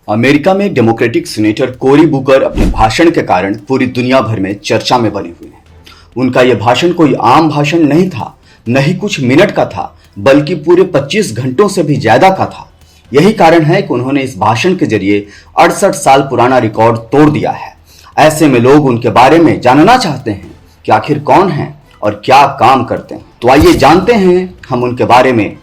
America में democratic senator कोरी Booker अपने भाषण के कारण पूरी दुनिया भर में चर्चा में बने हुए हैं। उनका यह भाषण कोई आम भाषण नहीं था, न ही कुछ मिनट का था, बल्कि पूरे 25 घंटों से भी ज्यादा का था। यही कारण है कि उन्होंने इस भाषण के जरिए 68 साल पुराना रिकॉर्ड तोड़ दिया है। ऐसे में लोग उनके बारे में जानना चाहते हैं कि आखिर कौन है और क्या काम करते हैं। तो आइए जानते हैं हम उनके बारे में।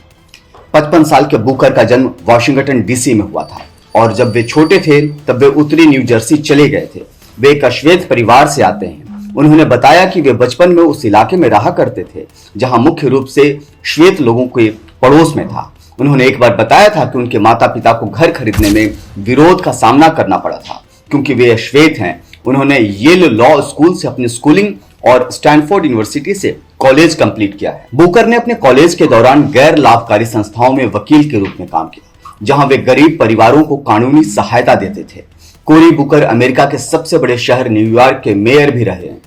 55 साल के बुकर का जन्म वाशिंगटन डीसी में हुआ था और जब वे छोटे थे तब वे उत्तरी न्यू जर्सी चले गए थे। वे एक अश्वेत परिवार से आते हैं। उन्होंने बताया कि वे बचपन में उस इलाके में रहा करते थे जहां मुख्य रूप से श्वेत लोगों के पड़ोस में था। उन्होंने एक बार बताया था कि उनके माता पिता को घर खरीदने में विरोध का सामना करना पड़ा था क्योंकि वे अश्वेत हैं। उन्होंने येल लॉ स्कूल से अपनी स्कूलिंग और स्टैनफोर्ड यूनिवर्सिटी से कॉलेज कंप्लीट किया है। बुकर ने अपने कॉलेज के दौरान गैर लाभकारी संस्थाओं में वकील के रूप में काम किया जहां वे गरीब परिवारों को कानूनी सहायता देते थे। कोरी बुकर अमेरिका के सबसे बड़े शहर न्यूयॉर्क के मेयर भी रहे हैं।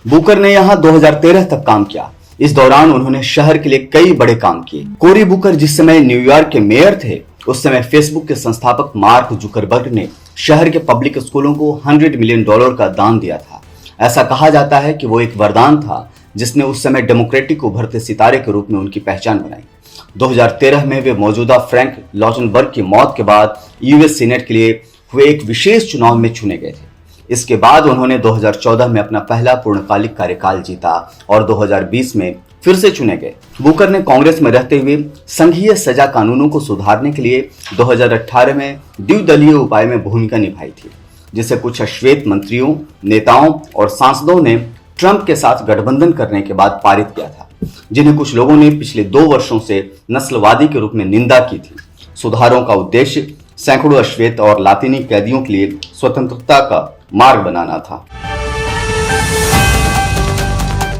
बुकर ने यहां 2013 तक काम किया। इस दौरान उन्होंने शहर के लिए कई बड़े काम किए। कोरी बुकर जिस समय न्यूयॉर्क के मेयर थे उस समय फेसबुक के संस्थापक मार्क जुकरबर्ग ने शहर के पब्लिक स्कूलों को $100 मिलियन का दान दिया था। ऐसा कहा जाता है कि वो एक वरदान था जिसने उस समय डेमोक्रेटिक उभरते सितारे के रूप में उनकी पहचान बनाई। 2013 में वे मौजूदा फ्रैंक लॉजनबर्ग की मौत के बाद यूएस सीनेट के लिए हुए एक विशेष चुनाव में चुने गए थे। इसके बाद उन्होंने 2014 में अपना पहला पूर्णकालिक कार्यकाल जीता और 2020 में फिर से चुने गए। बुकर ने कांग्रेस में रहते हुए संघीय सजा कानूनों को सुधारने के लिए 2018 में द्विदलीय उपाय में भूमिका निभाई थी, जिसे कुछ अश्वेत मंत्रियों, नेताओं और सांसदों ने ट्रंप के साथ गठबंधन करने के बाद पारित किया था, जिन्हें कुछ लोगों ने पिछले 2 वर्षों से नस्लवादी के रूप में निंदा की थी। सुधारों का उद्देश्य सैकड़ों अश्वेत और लातिनी कैदियों के लिए स्वतंत्रता का मार्ग बनाना था।